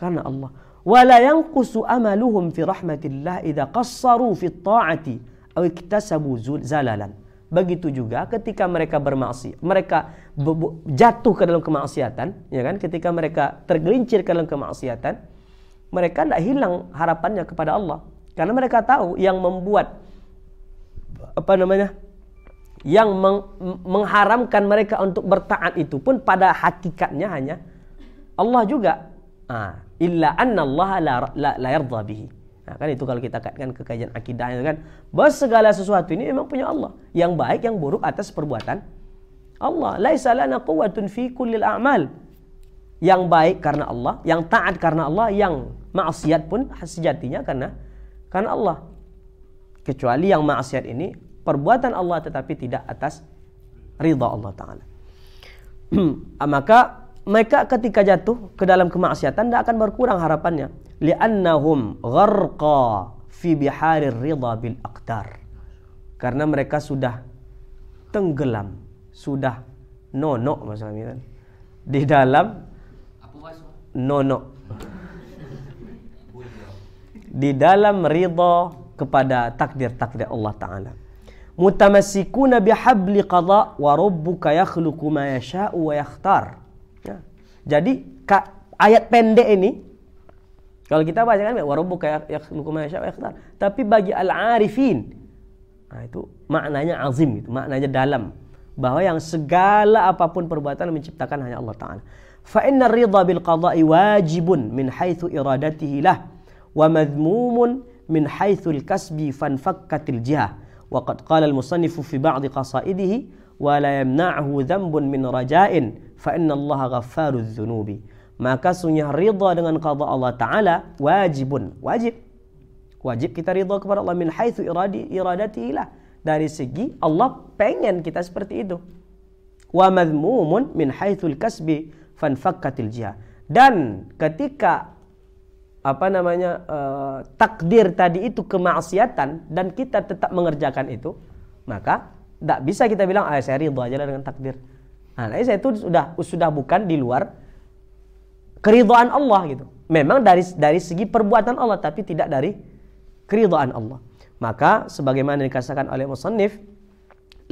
Allah. Wala yanqusu amaluhum fi rahmatillah idza qassaru fi ta'ati aw iktasabu zalalan. Begitu juga ketika mereka bermaksiat, mereka jatuh ke dalam kemaksiatan, ya kan? Ketika mereka tergelincir ke dalam kemaksiatan, mereka tidak hilang harapannya kepada Allah. Karena mereka tahu yang membuat yang mengharamkan mereka untuk bertaat itu pun pada hakikatnya hanya Allah juga. Illa anna Allah la yardha bihi. Nah, kan itu kalau kita kaitkan ke kajian akidah itu kan, bahwa segala sesuatu ini memang punya Allah. Yang baik, yang buruk atas perbuatan Allah. Laisa lana quwwatun fi kullil a'mal. Yang baik karena Allah, yang taat karena Allah, yang maksiat pun sejatinya karena Allah. Kecuali yang maksiat ini perbuatan Allah tetapi tidak atas ridha Allah Ta'ala. Maka mereka ketika jatuh ke dalam kemaksiatan tidak akan berkurang harapannya. Li'annahum gharqa fi biharir ridha bil aqdar. Karena mereka sudah tenggelam, sudah nonok maksudnya di dalam di dalam ridha kepada takdir-takdir Allah Ta'ala. Mutamassikuna bihabli qada wa rabbuka yakhluqu ma yasha'u wa yakhtar. Ya. Jadi ayat pendek ini Kalau kita baca kan wa rabbuka yakhluqu ma yasha wa yakhtar. Tapi bagi al-arifin, nah itu maknanya azim, itu maknanya dalam, bahwa yang segala apapun perbuatan menciptakan hanya Allah Ta'ala. Fa inna ridha bil qada'i wajibun min haitsu iradatihi lah wa madhmumun min haitsu al-kasbi fanfakkatil jihah. Wa qad qala al-musannifu fi ba'd qasaidihi wa la yamna'hu dhanbun min raja'in fa inna Allah ghaffarudz dzunubi. Maka sungguh ridha dengan qada Allah Ta'ala wajibun, wajib kita ridha kepada Allah min haitsu iradatihi lah, dari segi Allah pengen kita seperti itu. Wa madhmumun min haitsul kasbi fanfakkatil jihah. Dan ketika takdir tadi itu kemaksiatan dan kita tetap mengerjakan itu, maka tidak bisa kita bilang saya ridha aja dengan takdir. Nah, itu sudah bukan di luar keridhaan Allah gitu. Memang dari segi perbuatan Allah, tapi tidak dari keridhaan Allah. Maka sebagaimana dikatakan oleh musannif,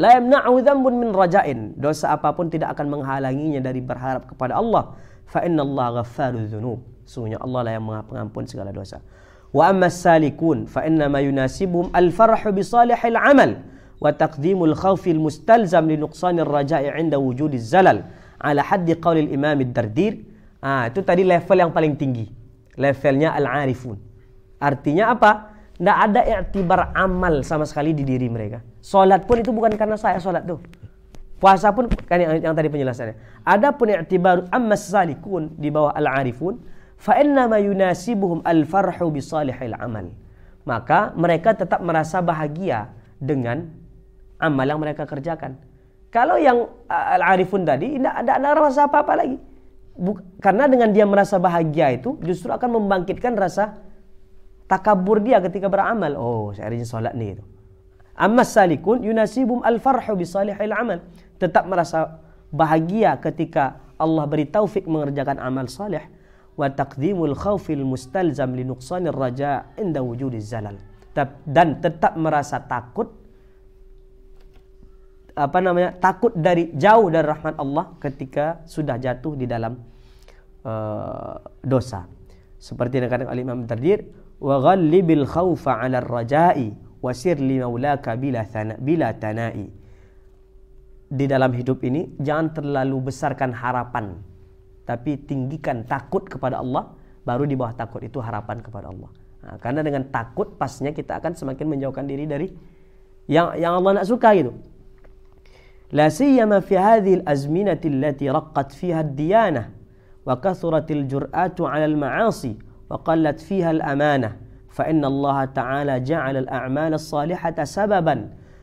la yamna'u dhanbun min raja'in, dosa apapun tidak akan menghalanginya dari berharap kepada Allah. Fa innallaha ghaffarudz dzunub, sungguhnya Allah lah yang Maha Pengampun segala dosa. Wa ammas salikun fa inna ma yunasibuhum al-farhu bi salihil amal wa taqdimul khawfil mustalzam li nuqsanir raja'i 'inda wujudiz zalal ala haddi qaulil imam ad-dardir. Itu tadi level yang paling tinggi, levelnya al-arifun. Artinya apa? Tidak ada i'tibar amal sama sekali di diri mereka. Salat pun itu bukan karena saya salat tuh. Puasa pun kan yang tadi penjelasannya. Adapun i'tibar ammas salikun di bawah al-arifun, fa inna ma yunasibuhum al-farhu bi salihil amal. Maka mereka tetap merasa bahagia dengan amal yang mereka kerjakan. Kalau yang al-arifun tadi tidak ada rasa apa-apa lagi. Karena dengan dia merasa bahagia itu justru akan membangkitkan rasa takabur dia ketika beramal. Oh, saya rajin salat nih gitu. Ammas salikun yunasibum al-farhu bi salihil amal. Tetap merasa bahagia ketika Allah beri taufik mengerjakan amal saleh. Wa taqdimul khawfil mustalzam li nuqsanir raja' inda wujudiz zalal. Dan tetap merasa takut takut dari jauh dari rahmat Allah ketika sudah jatuh di dalam dosa. Seperti yang dikatakan oleh Imam Tardir, wa ghallibil khaufa 'ala ar-raja'i wasir li maulaka bila tana'i. Di dalam hidup ini jangan terlalu besarkan harapan, tapi tinggikan takut kepada Allah, baru di bawah takut itu harapan kepada Allah. Nah, karena dengan takut pasnya kita akan semakin menjauhkan diri dari yang Allah nak suka gitu. لا سيما في هذه الأزمنة التي رقت فيها الديانة وكثرت الجرآت على المعاصي وقلت فيها الأمانة فإن الله تعالى جعل الأعمال الصالحة سببا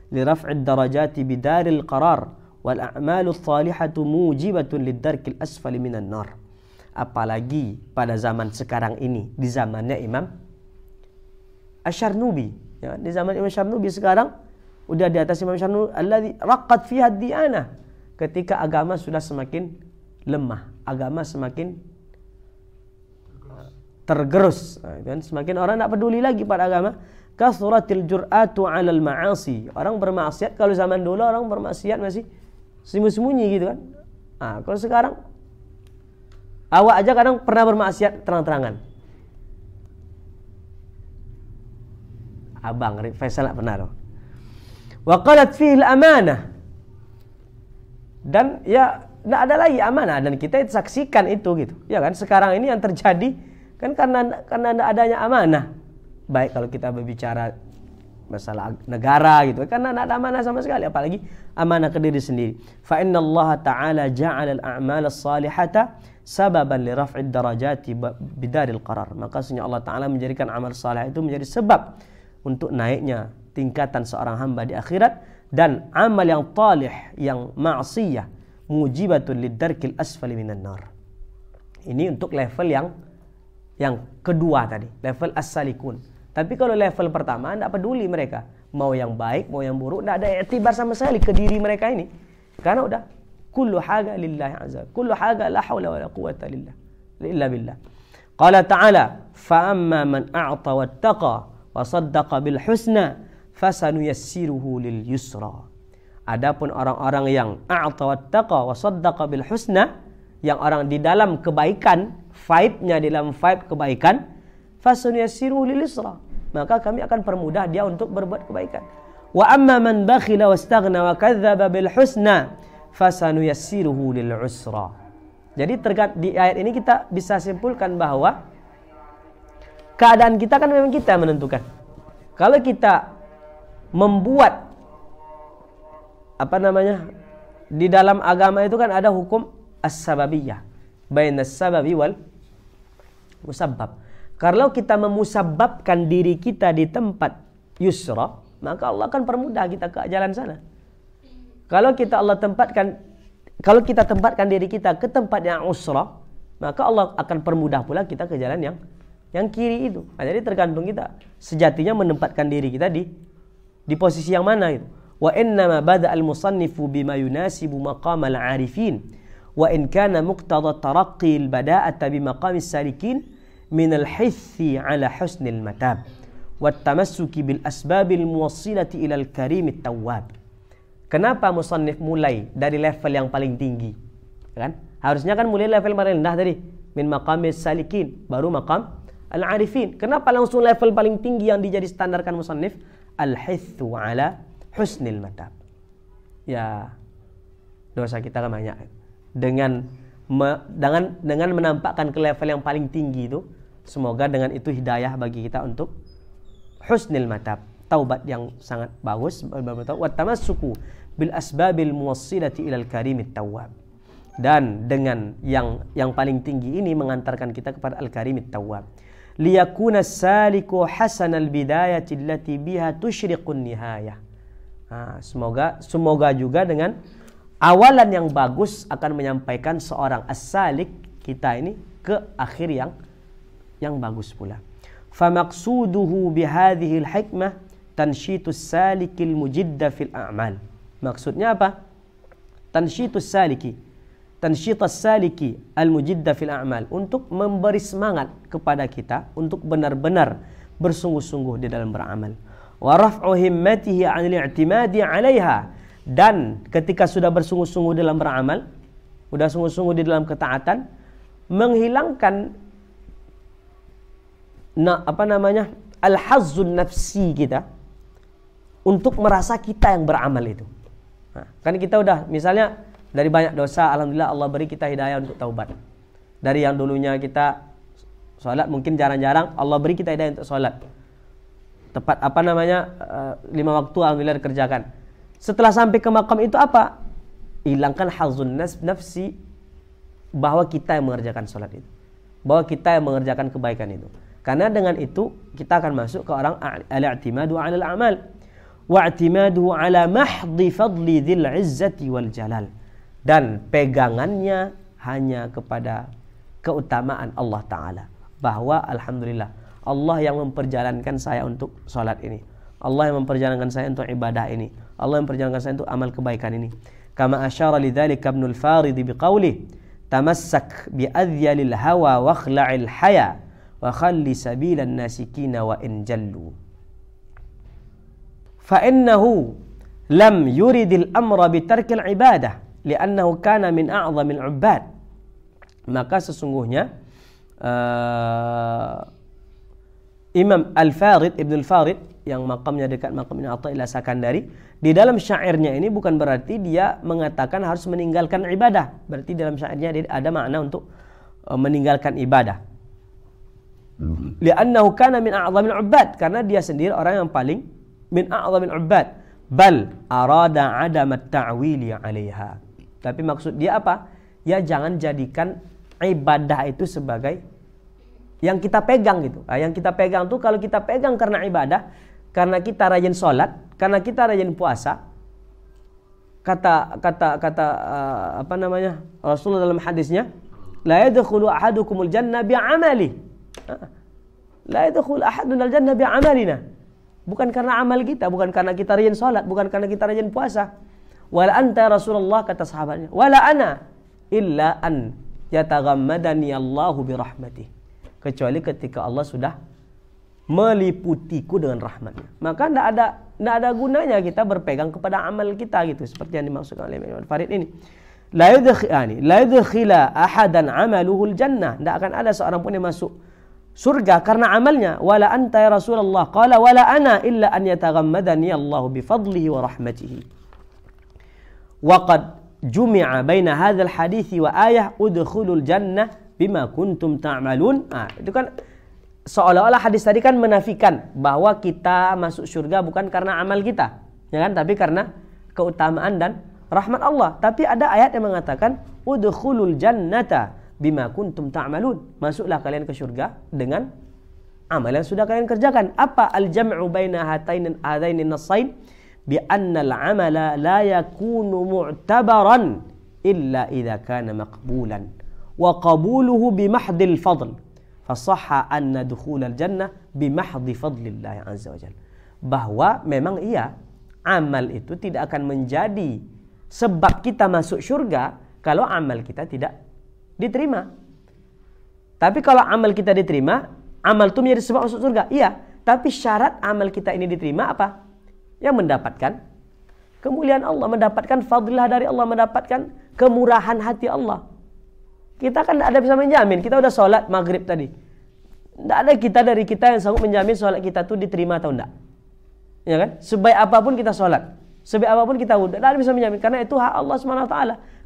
لرفع الدرجات بدار القرار والأعمال الصالحة موجبة للدرك الأسفل من النار. Apalagi pada zaman sekarang ini, di zamannya Imam Asy-Syarnubi, ya, di zaman Imam Asy-Syarnubi sekarang udah di atas Imam Syarnubi, alladzi raqqat fiha ad-diyanah, ketika agama sudah semakin lemah, agama semakin tergerus, kan semakin orang tak peduli lagi pada agama. Kasratil jur'atu 'alal ma'asi, orang bermaksiat. Kalau zaman dulu orang bermaksiat masih sembunyi-sembunyi gitu kan. Kalau sekarang awak aja kadang pernah bermaksiat terang-terangan. Abang Faisal tak pernah loh. Wa qalat fihi al-amanah, dan ya tidak ada lagi amanah, dan kita saksikan itu gitu ya kan. Sekarang ini yang terjadi kan karena tidak adanya amanah, baik kalau kita berbicara masalah negara gitu, karena tidak ada amanah sama sekali, apalagi amanah ke diri sendiri. Fa inna Allah ta'ala ja'ala al-a'mal as-salihata sababan li raf'id darajati bidaril qarar. Maka sesungguhnya Allah Ta'ala menjadikan amal saleh itu menjadi sebab untuk naiknya tingkatan seorang hamba di akhirat, dan amal yang talih, yang ma'siyah, mujibatun lidarkil asfali minan nar. Ini untuk level yang kedua tadi, level as-salikun. Tapi kalau level pertama, tidak peduli mereka mau yang baik, mau yang buruk, tidak ada i'tibar sama sekali ke diri mereka ini, karena udah kullu haga lillahi azza, kullu haga la haula wala quwwata illa billah. Qala ta'ala, fa amma man a'ta wattaqa wa saddaqa bil husna fasanuyassiruhu lil yusra. Adapun orang-orang yang a'ta wattaqa wa saddaqa bil husna, yang orang di dalam kebaikan, vibe-nya di dalam vibe kebaikan, fasanuyassiruhu lil yusra. Maka kami akan permudah dia untuk berbuat kebaikan. Wa amma man bakhila wastaghna wa kadzdzaba bil husna fasanuyassiruhu lil usra. Jadi di ayat ini kita bisa simpulkan bahwa keadaan kita kan memang kita menentukan. Kalau kita membuat di dalam agama itu kan ada hukum as-sababiyah bainas sababi wal musabbab. Kalau kita memusababkan diri kita di tempat yusra, maka Allah akan permudah kita ke jalan sana. Kalau kita tempatkan diri kita ke tempat yang usra, maka Allah akan permudah pula kita ke jalan yang kiri itu. Nah, jadi tergantung kita sejatinya menempatkan diri kita di posisi yang mana itu. Wa innama bada al-musannifu bima yunasibu maqam al-arifin wa in kana muqtada taraqqi al-bada'ata bi maqam as-salikin min al-hithi ala husnil matab wa tamassuki bil asbabil muwassilati ila al-karim at-tawwab. Kenapa musannif mulai dari level yang paling tinggi? Kan? Harusnya kan mulai level paling rendah tadi, min maqamis salikin, baru maqam al-arifin. Kenapa langsung level paling tinggi yang dijadi standarkan musannif? Al-hithu ala husnil matab. Ya, dosa kita kan banyak. Dengan menampakkan ke level yang paling tinggi itu, semoga dengan itu hidayah bagi kita untuk husnil matab, taubat yang sangat bagus, wa tamassuku bil asbabil muwassilati ilal karimit tawwab. Dan dengan yang paling tinggi ini mengantarkan kita kepada al-karimit tawwab. Liyakuna saliku hasanal bidayati allati biha tusyriqun nihayah. Semoga juga dengan awalan yang bagus akan menyampaikan seorang as-salik kita ini ke akhir yang bagus pula. Famaqsuduhu bihadhihi al-hikmah tansyitus salikil mujidda fil a'mal. Maksudnya apa? Tansyitus saliki al-mujidda fil a'mal, untuk memberi semangat kepada kita untuk benar-benar bersungguh-sungguh di dalam beramal. Wa raf'u himmatihi 'anil i'timadi 'alaiha, dan ketika sudah bersungguh-sungguh dalam beramal, sudah sungguh-sungguh di dalam ketaatan, menghilangkan al-hazzun nafsi kita untuk merasa kita yang beramal itu. Kan kita udah misalnya dari banyak dosa, alhamdulillah Allah beri kita hidayah untuk taubat. Dari yang dulunya kita sholat mungkin jarang-jarang, Allah beri kita hidayah untuk sholat. Tepat 5 waktu alhamdulillah dikerjakan. Setelah sampai ke makam itu apa? Hilangkan hazzun nafsi bahwa kita yang mengerjakan sholat itu, bahwa kita yang mengerjakan kebaikan itu. Karena dengan itu kita akan masuk ke orang al-i'timadu 'alal a'mal wa'timaduhu 'ala mahdhi fadli dzil 'izzati wal jalal, dan pegangannya hanya kepada keutamaan Allah Ta'ala, bahwa alhamdulillah Allah yang memperjalankan saya untuk sholat ini, Allah yang memperjalankan saya untuk ibadah ini, Allah yang memperjalankan saya untuk amal kebaikan ini. Kama asyara lidzalika Ibnul Farid biqaulih tamassak bi adhyalil hawa wa akhla'il haya wa khalli sabilan nasikina wa in jallu. Fa innahu lam yuridil amra bi tarkil ibadah li'annahu kana min a'zamil 'ubbad. Maka sesungguhnya Imam Al-Farid, Ibnul Farid yang makamnya dekat makam Ibn Athaillah Sakandari, di dalam syairnya ini bukan berarti dia mengatakan harus meninggalkan ibadah. Berarti dalam syairnya ada makna untuk meninggalkan ibadah. Li'annahu kana min a'zamil 'ubbad, karena dia sendiri orang yang paling min a'zamil 'ubbad. Bal arada 'adam at-ta'wili 'alaiha. Tapi maksud dia apa? Ya jangan jadikan ibadah itu sebagai yang kita pegang gitu. Yang kita pegang tuh, kalau kita pegang karena ibadah, karena kita rajin sholat, karena kita rajin puasa, kata Rasulullah dalam hadisnya, la yadkhulu ahadukumul jannah bi'amali. La yadkhulu ahadunal jannah bi'amalina. Bukan karena amal kita, bukan karena kita rajin sholat, bukan karena kita rajin puasa. Wala anta ya Rasulullah, kata sahabatnya, wala ana illa an yataghammadani Allahu birahmatih, kecuali ketika Allah sudah meliputiku dengan rahmatnya. Maka tidak ada gunanya kita berpegang kepada amal kita gitu, seperti yang dimaksudkan oleh Imam Farid ini. La yudkhila ahadan amaluhul jannah, tidak akan ada seorang pun yang masuk surga karena amalnya. Wala anta ya Rasulullah. Qala wala ana illa an yataghammadani Allah bifadlihi wa rahmatihi. Wa qad jumi'a baina hadzal hadithi wa ayah udkhulul jannah bima kuntum ta'malun. Itu kan seolah-olah hadis tadi kan menafikan bahwa kita masuk surga bukan karena amal kita, ya kan, tapi karena keutamaan dan rahmat Allah. Tapi ada ayat yang mengatakan udkhulul jannata bima kuntum ta'malun. Masuklah kalian ke surga dengan amal yang sudah kalian kerjakan. Apa al-jam'u baina hadaini nassain? Bi anna al-amala la yakunu mu'tabaran illa idza kana maqbulan wa qabuluhu bi mahdil fadl. Fasahha anna dukhulal jannah bi mahdi fadlillah azza wajalla. Bahwa memang iya, amal itu tidak akan menjadi sebab kita masuk surga kalau amal kita tidak diterima. Tapi kalau amal kita diterima, amal itu menjadi sebab masuk surga. Iya, tapi syarat amal kita ini diterima apa? Yang mendapatkan kemuliaan Allah, mendapatkan fadilah dari Allah, mendapatkan kemurahan hati Allah. Kita kan tidak ada bisa menjamin. Kita udah sholat maghrib tadi, tidak ada dari kita yang sanggup menjamin sholat kita tuh diterima atau tidak, ya kan? Sebaik apapun kita sholat, sebaik apapun kita wudhu, tidak ada bisa menjamin, karena itu hak Allah SWT.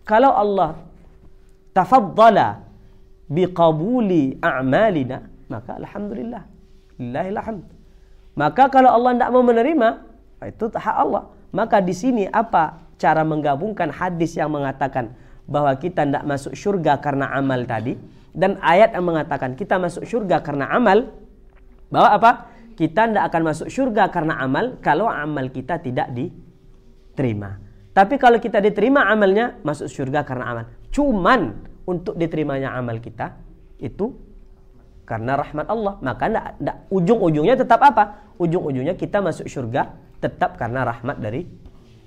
Kalau Allah tafaddala biqabuli a'malina, maka alhamdulillah, lillahil hamd. Maka kalau Allah tidak mau menerima, itu hak Allah. Maka di sini apa cara menggabungkan hadis yang mengatakan bahwa kita tidak masuk surga karena amal tadi, dan ayat yang mengatakan kita masuk surga karena amal, bahwa apa? Kita tidak akan masuk surga karena amal kalau amal kita tidak diterima. Tapi kalau kita diterima amalnya, masuk surga karena amal. Cuman untuk diterimanya amal kita itu karena rahmat Allah. Maka ujung-ujungnya tetap apa? Ujung-ujungnya kita masuk surga tetap karena rahmat dari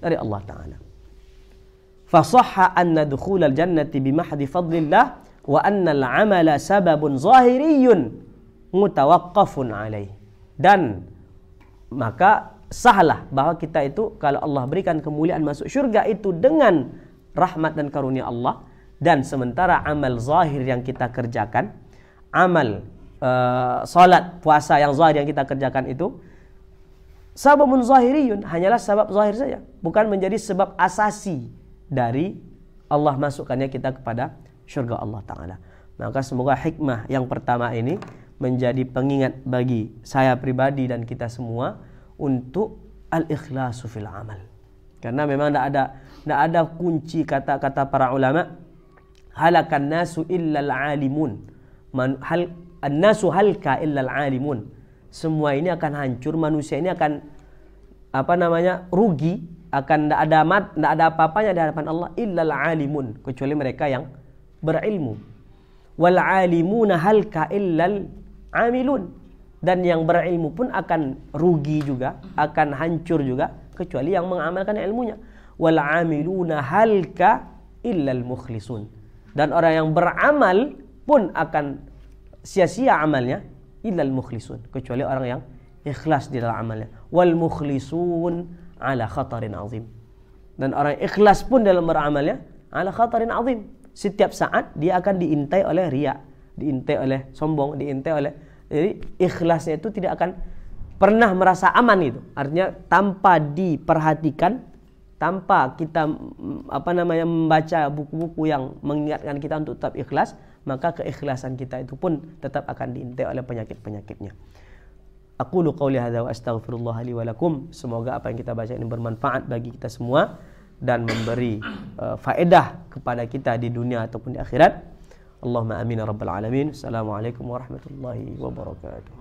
Allah Ta'ala. Fasahha anna dukhulal jannati bimahdi fadlillah wa anna al-amala sababun zahiriyun mutawaqqafun alaih. Dan maka sahlah bahwa kita itu kalau Allah berikan kemuliaan masuk surga itu dengan rahmat dan karunia Allah, dan sementara amal zahir yang kita kerjakan, amal salat, puasa yang zahir yang kita kerjakan itu sababun zahiriyun, hanyalah sebab zahir saja, bukan menjadi sebab asasi dari Allah masukkannya kita kepada syurga Allah Ta'ala. Maka semoga hikmah yang pertama ini menjadi pengingat bagi saya pribadi dan kita semua untuk al-ikhlasu fil amal. Karena memang tidak ada kunci kata-kata para ulama, halakan nasu illal alimun, an-nasu halka illal alimun. Semua ini akan hancur, manusia ini akan rugi, akan tidak ada apa-apanya di hadapan Allah illal alimun, kecuali mereka yang berilmu. Wal alimuna halka illal amilun, dan yang berilmu pun akan rugi juga, akan hancur juga, kecuali yang mengamalkan ilmunya. Wal amiluna halka illal mukhlisun, dan orang yang beramal pun akan sia-sia amalnya, illal mukhlisun, kecuali orang yang ikhlas di dalam amalnya. Wal mukhlisun ala khatarin azim, dan orang ikhlas pun dalam beramalnya ala khatarin azim. Setiap saat dia akan diintai oleh riya, diintai oleh sombong, diintai oleh, jadi ikhlasnya itu tidak akan pernah merasa aman itu. Artinya tanpa diperhatikan, tanpa kita membaca buku-buku yang mengingatkan kita untuk tetap ikhlas, maka keikhlasan kita itu pun tetap akan diintai oleh penyakit-penyakitnya. Aqulu qauli hadza wa astaghfirullah li wa lakum. Semoga apa yang kita baca ini bermanfaat bagi kita semua dan memberi faedah kepada kita di dunia ataupun di akhirat. Allahumma amin ya rabbal alamin. Assalamualaikum warahmatullahi wabarakatuh.